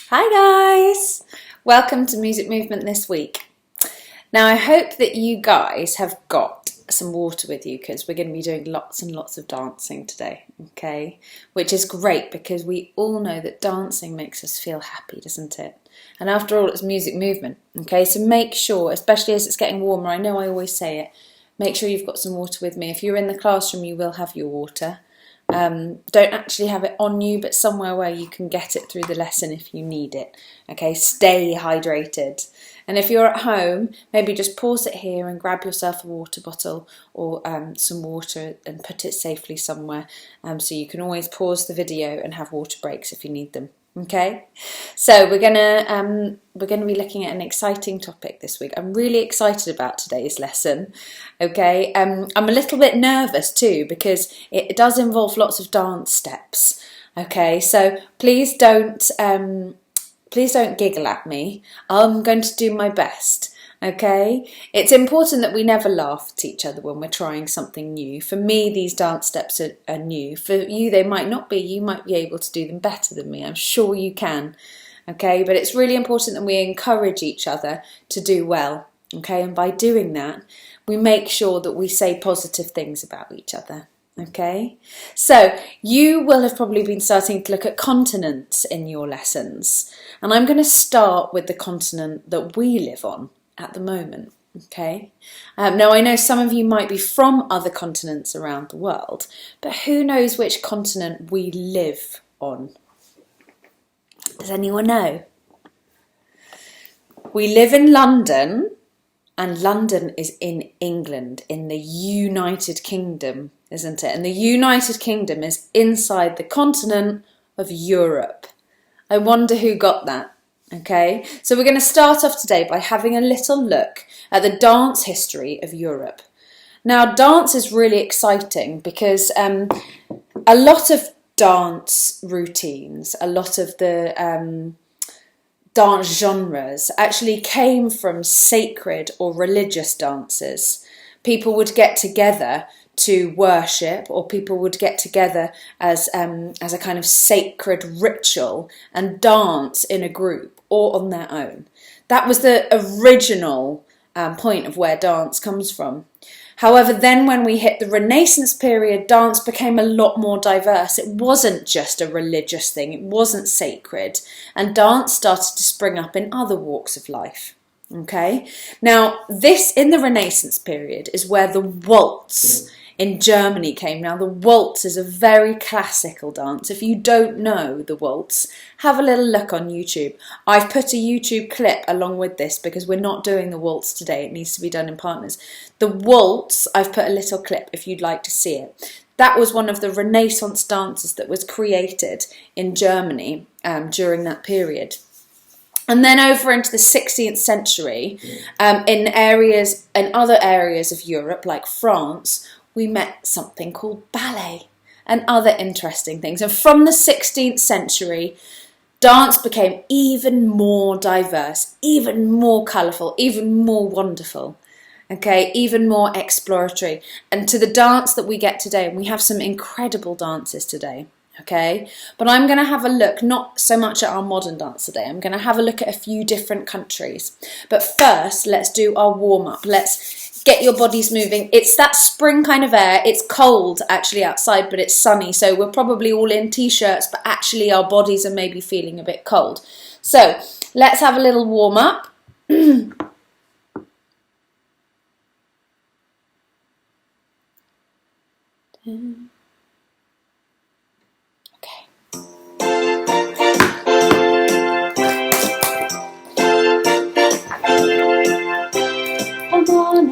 Hi guys! Welcome to Music Movement this week. Now I hope that you guys have got some water with you because we're going to be doing lots and lots of dancing today, okay? Which is great because we all know that dancing makes us feel happy, doesn't it? And after all, it's music movement, okay? So make sure, especially as it's getting warmer, I know I always say it, make sure you've got some water with me. If you're in the classroom, you will have your water. Don't actually have it on you, but somewhere where you can get it through the lesson if you need it. Okay, stay hydrated. And if you're at home, maybe just pause it here and grab yourself a water bottle or some water and put it safely somewhere, so you can always pause the video and have water breaks if you need them. Okay, so we're gonna be looking at an exciting topic this week. I'm really excited about today's lesson. Okay, I'm a little bit nervous too because it does involve lots of dance steps. Okay, so please don't giggle at me. I'm going to do my best. Okay, it's important that we never laugh at each other when we're trying something new. For me, these dance steps are new. For you, they might not be. You might be able to do them better than me. I'm sure you can. Okay, but it's really important that we encourage each other to do well. Okay, and by doing that, we make sure that we say positive things about each other. Okay, so you will have probably been starting to look at continents in your lessons, and I'm going to start with the continent that we live on at the moment. Okay, now I know some of you might be from other continents around the world, but who knows which continent we live on? Does anyone know? We live in London, and London is in England, in the United Kingdom, isn't it? And the United Kingdom is inside the continent of Europe. I wonder who got that. Okay, so we're going to start off today by having a little look at the dance history of Europe. Now, dance is really exciting because a lot of dance routines, a lot of the dance genres actually came from sacred or religious dances. People would get together to worship, or people would get together as a kind of sacred ritual and dance in a group or on their own. That was the original point of where dance comes from. However, then when we hit the Renaissance period, dance became a lot more diverse. It wasn't just a religious thing, it wasn't sacred, and dance started to spring up in other walks of life. Okay, now this in the Renaissance period is where the waltz in Germany came. Now the waltz is a very classical dance. If you don't know the waltz, have a little look on YouTube. I've put a YouTube clip along with this because we're not doing the waltz today. It needs to be done in partners. The waltz, I've put a little clip if you'd like to see it. That was one of the Renaissance dances that was created in Germany during that period. And then over into the 16th century, in other areas of Europe, like France, we met something called ballet and other interesting things. And from the 16th century, dance became even more diverse, even more colourful, even more wonderful, okay, even more exploratory. And to the dance that we get today, and we have some incredible dances today. Okay, but I'm going to have a look, not so much at our modern dance today, I'm going to have a look at a few different countries. But first, let's do our warm-up. Let's get your bodies moving. It's that spring kind of air. It's cold actually outside, but it's sunny, so we're probably all in t-shirts, but actually our bodies are maybe feeling a bit cold. So let's have a little warm-up.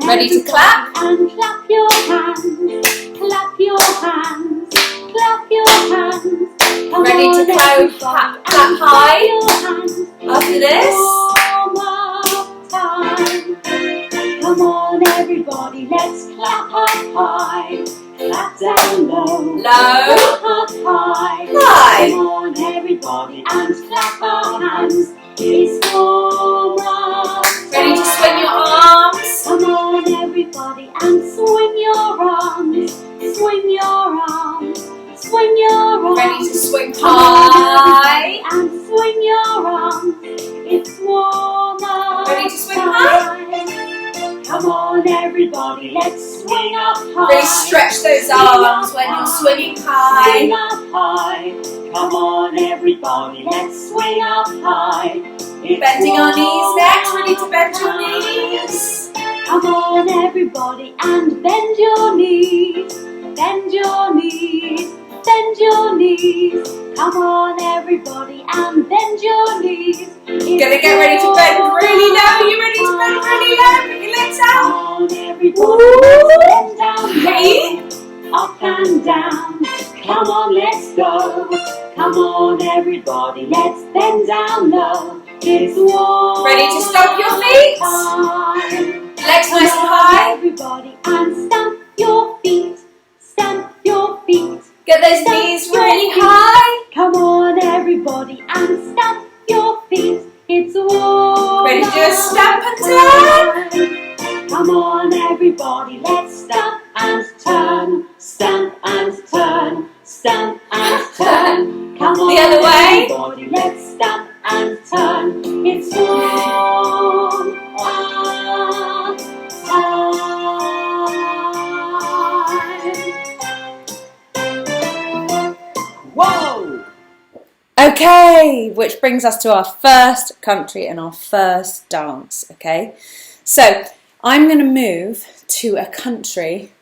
Ready to clap? And clap your hands, clap your hands, clap your hands. Come Ready on, to clap high? After this? Time. Come on everybody, let's clap up high. Clap down low. Low. Clap up high. High. Come on everybody and clap our hands. It's warm up. Ready to swing your arms? Come on everybody and swing your arms, swing your arms, swing your arms. Ready to swing Come on, high? everybody, and swing your arms. on everybody, let's swing up high. Really stretch those arms when you're swinging high. Swing up high. Come on everybody, let's swing up high. It's Bending our knees next, ready to one bend your time. knees. Come on everybody and bend your knees. Bend your knees. Bend your knees. Come on everybody and bend your knees. Gonna get ready to bend really low. You ready to bend really low? Put your legs out. Come on everybody, let's bend down Hey. low. Up and down. Come on, let's go. Come on everybody, let's bend down low. It's one Ready to stomp your feet? time. Legs nice and Come on, high. everybody, and stamp your feet. Stamp your feet. Get those knees really high. Come on, everybody, and stamp your feet. It's one. Ready to do a stamp and turn? Come on, everybody, let's stamp and turn. Stamp and turn. Stamp and turn. Come on, The other way. everybody, let's stamp and turn. It's one time. Whoa! Okay, which brings us to our first country and our first dance, okay? So, I'm going to move to a country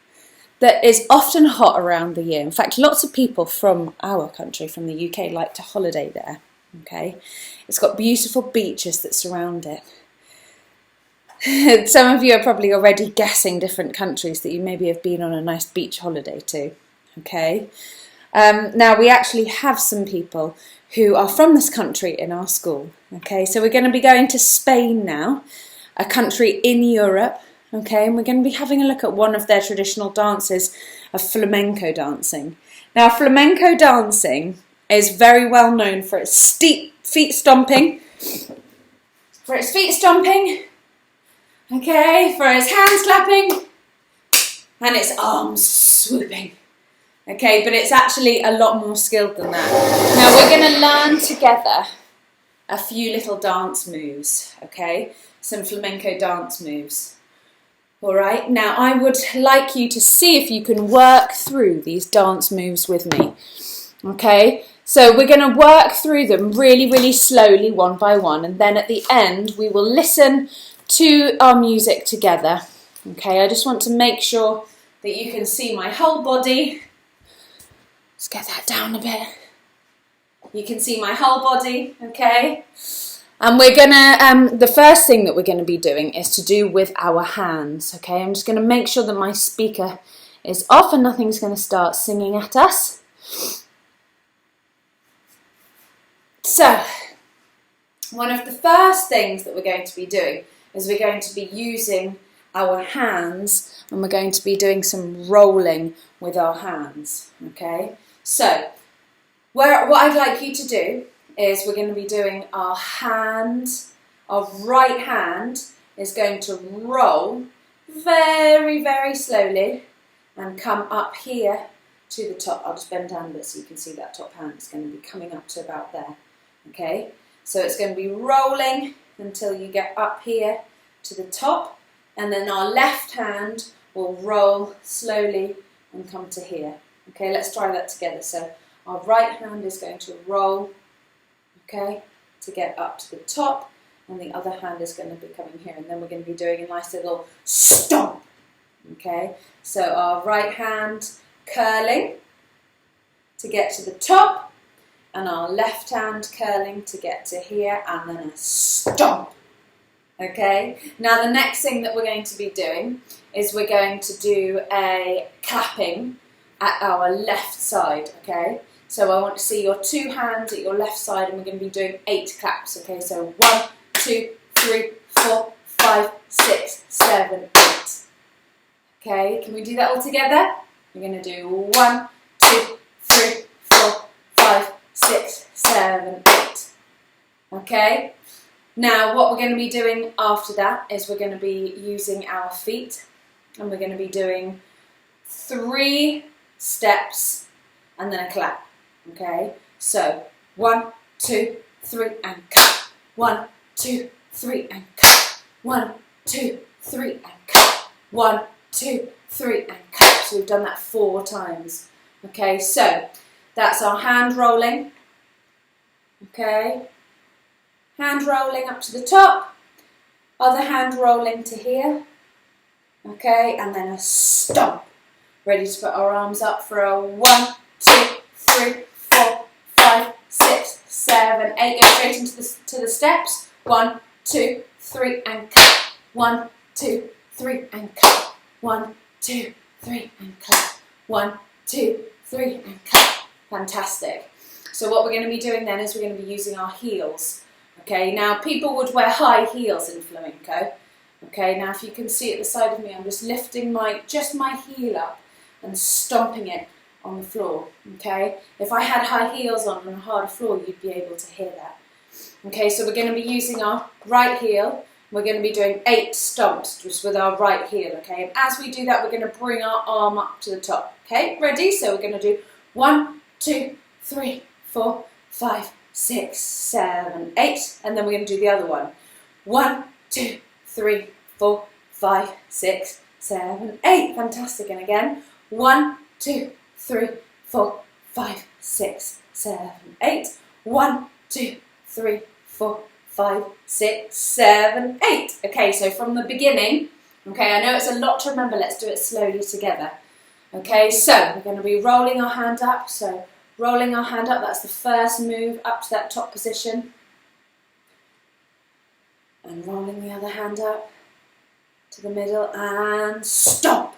that is often hot around the year. In fact, lots of people from our country, from the UK, like to holiday there, okay? It's got beautiful beaches that surround it. Some of you are probably already guessing different countries that you maybe have been on a nice beach holiday to, okay? Now, we actually have some people who are from this country in our school, okay? So we're going to be going to Spain now, a country in Europe, okay? And we're going to be having a look at one of their traditional dances, of flamenco dancing. Now, flamenco dancing is very well known for its steep feet stomping, okay, for its hands clapping, and its arms swooping. Okay, but it's actually a lot more skilled than that. Now we're going to learn together a few little dance moves, okay? Some flamenco dance moves. All right, now I would like you to see if you can work through these dance moves with me. Okay, so we're going to work through them really, really slowly, one by one, and then at the end we will listen to our music together. Okay, I just want to make sure that you can see my whole body. Let's get that down a bit. You can see my whole body, okay? And we're gonna, the first thing that we're gonna be doing is to do with our hands, okay? I'm just gonna make sure that my speaker is off and nothing's gonna start singing at us. So, one of the first things that we're going to be doing is we're going to be using our hands and we're going to be doing some rolling with our hands, okay? So, what I'd like you to do is we're going to be doing our right hand is going to roll very, very slowly and come up here to the top. I'll just bend down a bit so you can see that top hand is going to be coming up to about there, okay? So it's going to be rolling until you get up here to the top, and then our left hand will roll slowly and come to here. Okay, let's try that together. So our right hand is going to roll, okay, to get up to the top, and the other hand is going to be coming here, and then we're going to be doing a nice little stomp, okay? So our right hand curling to get to the top, and our left hand curling to get to here, and then a stomp. Okay, now the next thing that we're going to be doing is we're going to do a clapping at our left side, okay? So I want to see your two hands at your left side and we're going to be doing 8 claps, okay? So 1, 2, 3, 4, 5, 6, 7, 8. Okay, can we do that all together? We're going to do 1, 2, 3, 4, 5, 6, 7, 8. Okay? Now, what we're going to be doing after that is we're going to be using our feet and we're going to be doing 3 steps and then a clap, okay? So, 1, 2, 3 and clap. 1, 2, 3 and clap. 1, 2, 3 and clap. 1, 2, 3, and clap. So we've done that 4 times. Okay, so that's our hand rolling. Okay, hand rolling up to the top, other hand rolling to here. Okay, and then a stomp. Ready to put our arms up for a 1, 2, 3, 4, 5, 6, 7, 8. Go straight into the steps. 1, 2, 3, and clap. 1, 2, 3, and clap. 1, 2, 3, and clap. 1, 2, 3, and clap. Fantastic. So what we're going to be doing then is we're going to be using our heels. Okay, now people would wear high heels in flamenco. Okay, now if you can see at the side of me, I'm just lifting just my heel up and stomping it on the floor. Okay, if I had high heels on a harder floor, you'd be able to hear that. Okay, so we're going to be using our right heel. We're going to be doing 8 stomps just with our right heel. Okay, and as we do that, we're going to bring our arm up to the top. Okay, ready? So we're going to do 1, 2, 3, 4, 5, 6, 7, 8, and then we're going to do the other one. 1, 2, 3, 4, 5, 6, 7, 8. Fantastic. And again. 1, 2, 3, 4, 5, 6, 7, 8. 1, 2, 3, 4, 5, 6, 7, 8. Okay, so from the beginning, okay, I know it's a lot to remember, let's do it slowly together. Okay, so we're going to be rolling our hand up, so rolling our hand up, that's the first move up to that top position. And rolling the other hand up to the middle and stomp.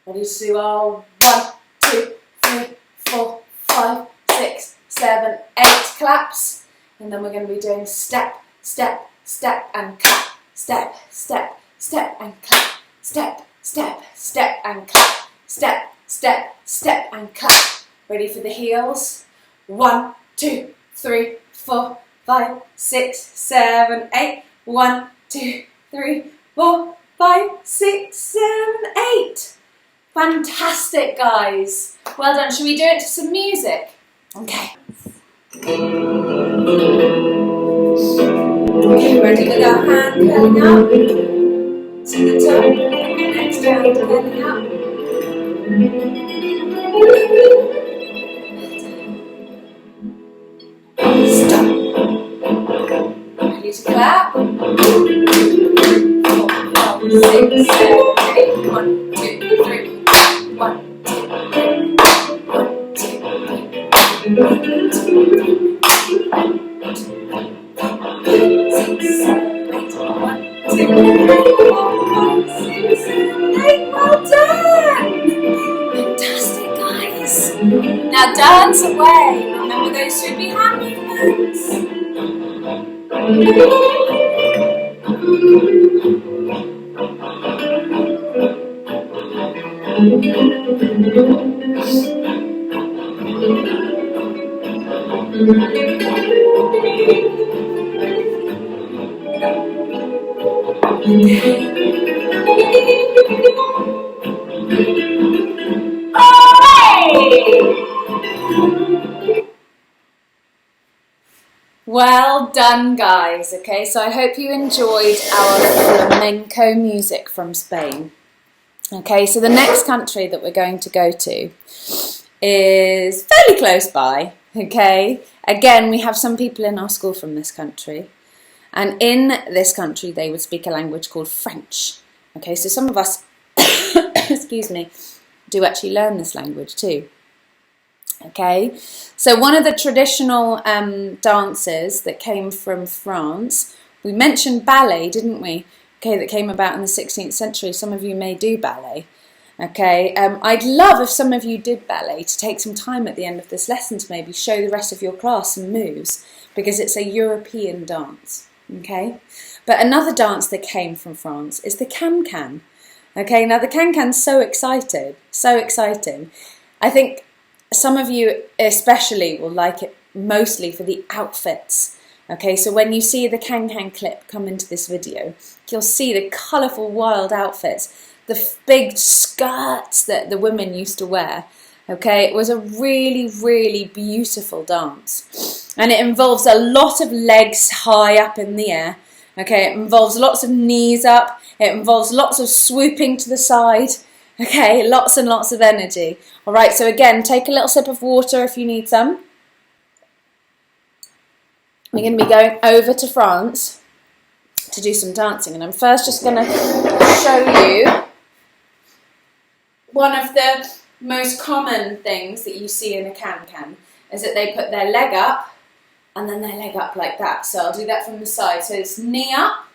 Ready to do our 1, 2, 3, 4, 5, 6, 7, 8 claps. And then we're going to be doing step, step, step and clap. Step, step, step and clap. Step, step, step and clap. Step, step, step and clap. Ready for the heels? 1, 2, 3, 4, 5, 6, 7, 8. 1, 2, 3, 4, 5, 6, 7, 8. Fantastic, guys. Well done. Should we do it to some music? Okay. Okay, ready with our hand curling up to the top. Next hand curling up. Stop. Ready to clap. 4, 5, 6, 7, 8. 1, 2, 3. 1, 2, 3. 1, 2, 3. 1, 2, 3. 6, 7, 8. 1, 2, 3, 4, 5, 6, 7, 8. Well done! Fantastic, guys. Now dance away. Remember those should be hand movements. Well done, guys. Okay, so I hope you enjoyed our flamenco music from Spain. Okay, so the next country that we're going to go to is fairly close by. Okay, again, we have some people in our school from this country, and in this country they would speak a language called French. Okay, so some of us, excuse me, do actually learn this language too. Okay, so one of the traditional dances that came from France, we mentioned ballet, didn't we? Okay, that came about in the 16th century. Some of you may do ballet. Okay, I'd love if some of you did ballet to take some time at the end of this lesson to maybe show the rest of your class some moves, because it's a European dance. Okay, but another dance that came from France is the Kanken. Okay, now the Kanken's so exciting. I think some of you especially will like it mostly for the outfits. Okay, so when you see the Kanken clip come into this video, you'll see the colourful wild outfits, the big skirts that the women used to wear. Okay, it was a really, really beautiful dance. And it involves a lot of legs high up in the air. Okay, it involves lots of knees up. It involves lots of swooping to the side. Okay, lots and lots of energy. All right, so again, take a little sip of water if you need some. We're going to be going over to France to do some dancing, and I'm first just going to show you one of the most common things that you see in a Kanken is that they put their leg up and then their leg up like that. So I'll do that from the side. So it's knee up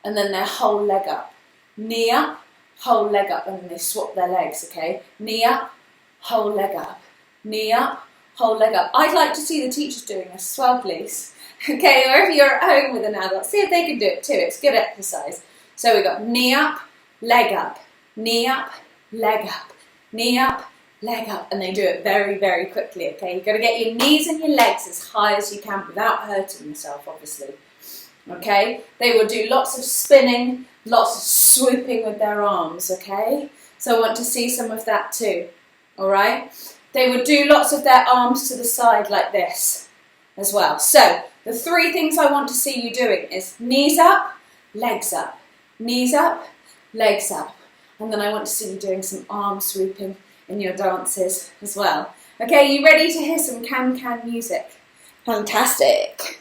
and then their whole leg up. Knee up, whole leg up, and then they swap their legs, okay? Knee up, whole leg up. Knee up, whole leg up. I'd like to see the teachers doing this as well, please. Okay, or if you're at home with an adult, see if they can do it too. It's good exercise. So we've got knee up, leg up, knee up, leg up, knee up, leg up, and they do it very, very quickly, okay? You've got to get your knees and your legs as high as you can without hurting yourself, obviously, okay? They will do lots of spinning, lots of swooping with their arms, okay? So I want to see some of that too, all right? They would do lots of their arms to the side like this as well. So the three things I want to see you doing is knees up, legs up, knees up, legs up. And then I want to see you doing some arm swooping in your dances as well. Okay, you ready to hear some Kanken music? Fantastic.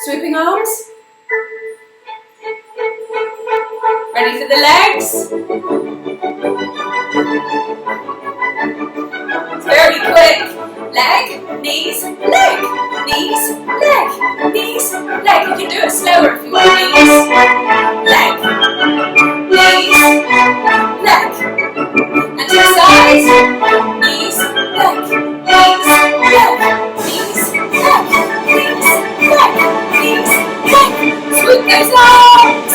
Swooping arms. Ready for the legs? It's very quick. Leg, knees, leg, knees, leg, knees, leg. You can do it slower if you want. Knees, leg, knees, leg. And to the sides. Knees, leg, knees, leg, knees, leg, knees, leg, knees, leg. Swoop those arms.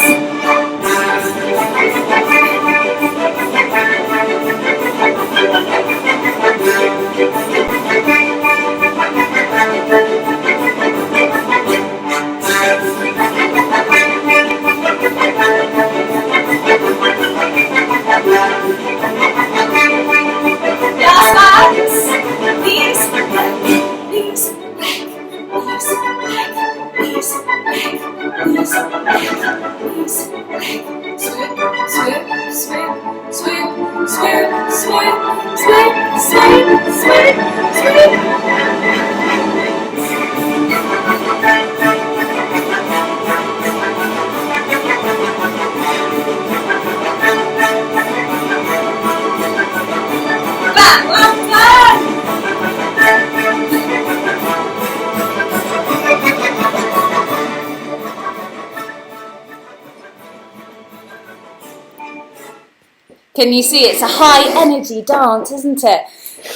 Can you see it's a high energy dance, isn't it?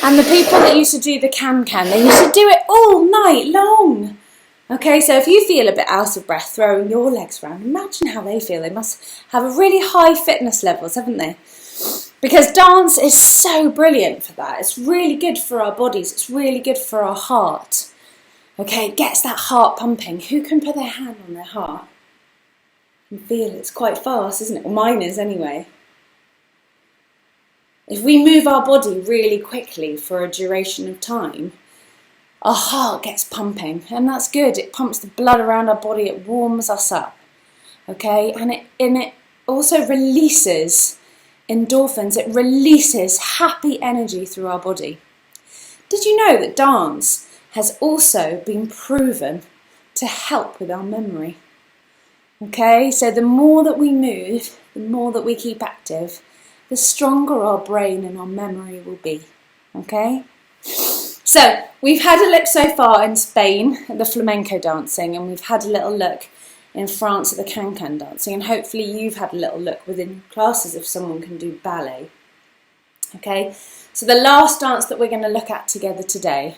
And the people that used to do the Kanken, they used to do it all night long. Okay, so if you feel a bit out of breath throwing your legs around, imagine how they feel. They must have really high fitness levels, haven't they? Because dance is so brilliant for that. It's really good for our bodies. It's really good for our heart. Okay, it gets that heart pumping. Who can put their hand on their heart? You can feel it's quite fast, isn't it? Well, mine is anyway. If we move our body really quickly for a duration of time, our heart gets pumping, and that's good. It pumps the blood around our body, it warms us up, okay? And it also releases endorphins, it releases happy energy through our body. Did you know that dance has also been proven to help with our memory? Okay, so the more that we move, the more that we keep active, the stronger our brain and our memory will be, okay? So, we've had a look so far in Spain at the flamenco dancing, and we've had a little look in France at the Kanken dancing, and hopefully you've had a little look within classes if someone can do ballet, okay? So the last dance that we're going to look at together today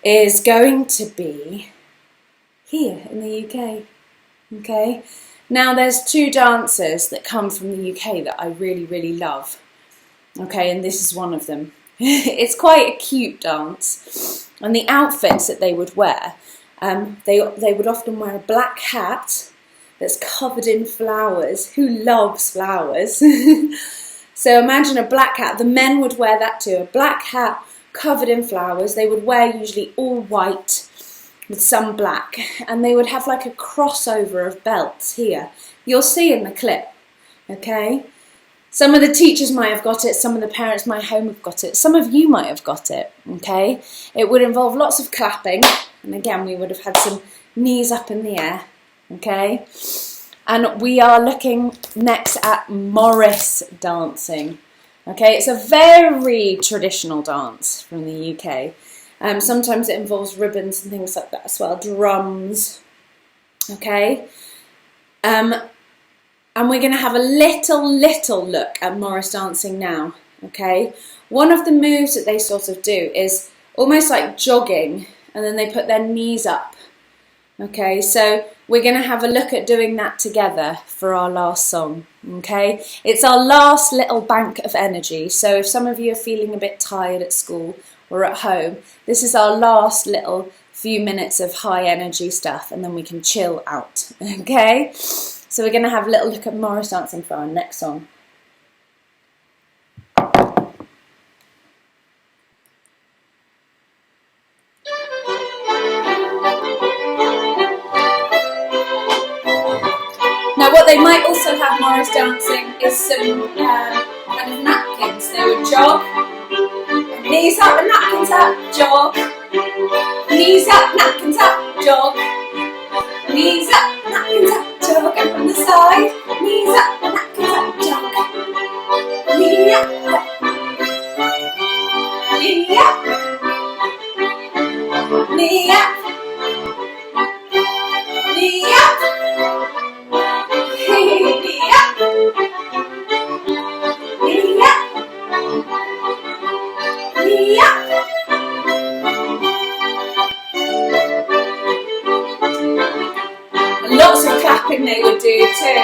is going to be here in the UK, okay? Now, there's two dancers that come from the UK that I really, really love. Okay, and this is one of them. It's quite a cute dance. And the outfits that they would wear They would often wear a black hat that's covered in flowers. Who loves flowers? So imagine a black hat. The men would wear that too, a black hat covered in flowers. They would wear usually all white with some black, and they would have like a crossover of belts here. You'll see in the clip, okay? Some of the teachers might have got it, some of the parents might have got it, some of you might have got it, okay? It would involve lots of clapping, and again we would have had some knees up in the air, okay? And we are looking next at Morris dancing. Okay, it's a very traditional dance from the UK. Sometimes it involves ribbons and things like that as well, drums. Okay, and we're going to have a little look at Morris dancing now. Okay, one of the moves that they sort of do is almost like jogging, and then they put their knees up. Okay, so we're going to have a look at doing that together for our last song, okay? It's our last little bank of energy, so if some of you are feeling a bit tired at school or at home, this is our last little few minutes of high energy stuff, and then we can chill out, okay? So we're going to have a little look at Morris dancing for our next song. Now what they might also have Morris dancing is some kind of napkins. They would jog, knees up and napkins up, jog, knees up, napkins up, jog, knees up, napkins up, jog, and from the side, knees up, napkins up, jog, knee up, knee up, knee up, knee up. Lots of clapping they would do too.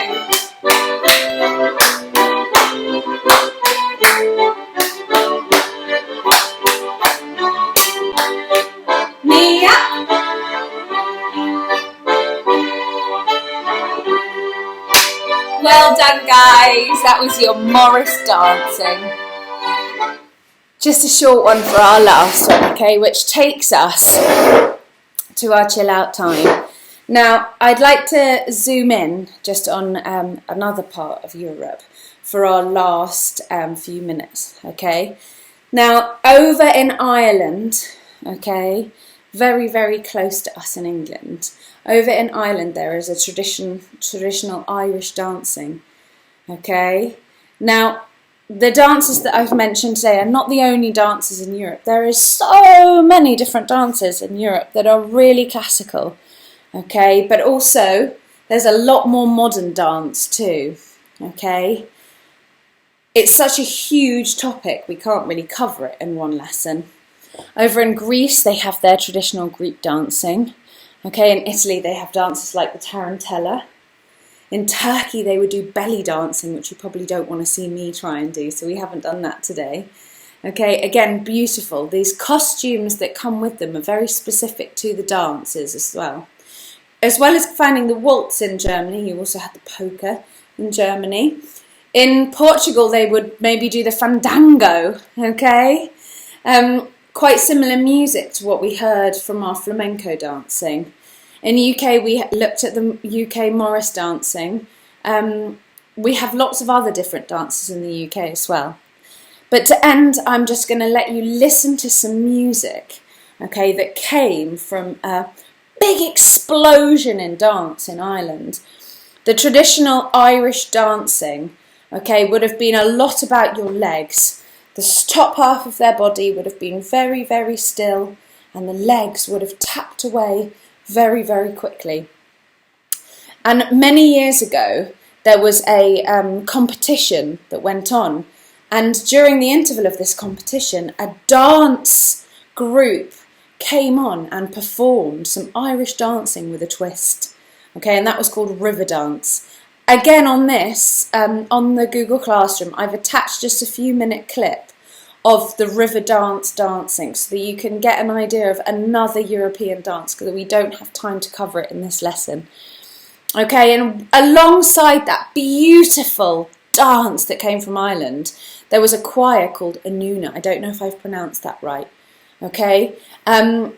Knee up. Well done, guys. That was your Morris dancing. Just a short one for our last one, okay, which takes us to our chill out time. Now, I'd like to zoom in just on another part of Europe for our last few minutes, okay? Now, over in Ireland, okay, very, very close to us in England, over in Ireland there is a traditional Irish dancing, okay? Now, the dances that I've mentioned today are not the only dances in Europe. There is so many different dances in Europe that are really classical. Okay, but also there's a lot more modern dance too, okay? It's such a huge topic, we can't really cover it in one lesson. Over in Greece, they have their traditional Greek dancing. Okay, in Italy, they have dances like the tarantella. In Turkey, they would do belly dancing, which you probably don't want to see me try and do, so we haven't done that today. Okay, again, beautiful. These costumes that come with them are very specific to the dances as well. As well as finding the waltz in Germany, you also had the polka in Germany. In Portugal, they would maybe do the fandango, okay? Quite similar music to what we heard from our flamenco dancing. In the UK, we looked at the UK Morris dancing. We have lots of other different dances in the UK as well. But to end, I'm just going to let you listen to some music, okay, that came from a big explosion in dance in Ireland. The traditional Irish dancing, okay, would have been a lot about your legs. The top half of their body would have been very, very still, and the legs would have tapped away very, very quickly. And many years ago, there was a competition that went on, and during the interval of this competition, a dance group came on and performed some Irish dancing with a twist. Okay, and that was called River Dance. Again, on this, on the Google Classroom, I've attached just a few minute clip of the river dance dancing, so that you can get an idea of another European dance, because we don't have time to cover it in this lesson. Okay, and alongside that beautiful dance that came from Ireland, there was a choir called Anuna. I don't know if I've pronounced that right. Okay, a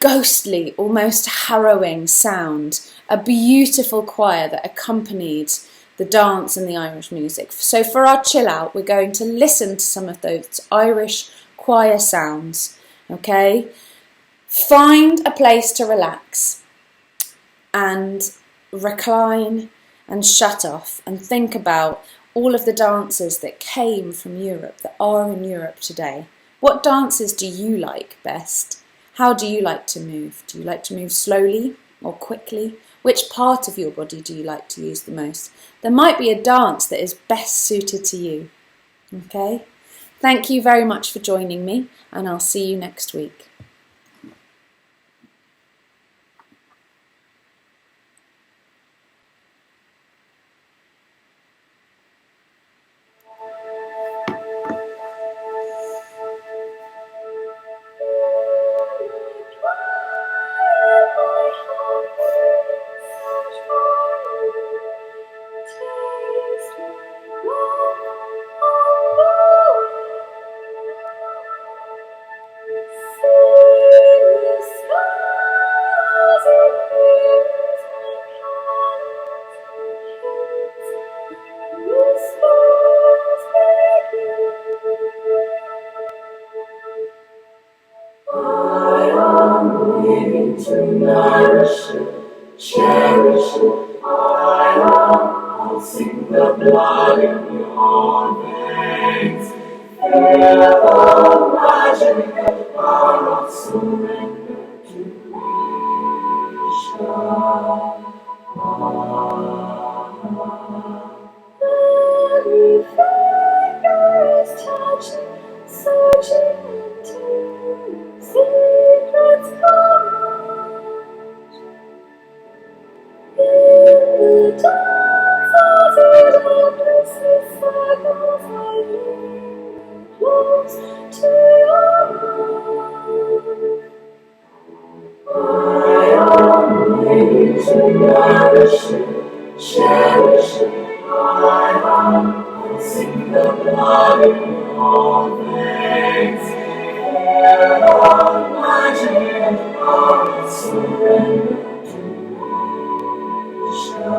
ghostly, almost harrowing sound, a beautiful choir that accompanied the dance and the Irish music. So for our chill out, we're going to listen to some of those Irish choir sounds. Okay, find a place to relax and recline and shut off and think about all of the dances that came from Europe, that are in Europe today. What dances do you like best? How do you like to move? Do you like to move slowly or quickly? Which part of your body do you like to use the most? There might be a dance that is best suited to you. Okay? Thank you very much for joining me, and I'll see you next week. To nourish it, cherish it, I'll sing the blood in your veins. Feel the magic power of surrender to creation. Every finger is touching, searching into secrets come. In the dance as it endlessly circles, I linger close to your love. I am waiting to nourish it, cherish it. I am sing the blood in your veins. Feel the magic and power of surrender to creation.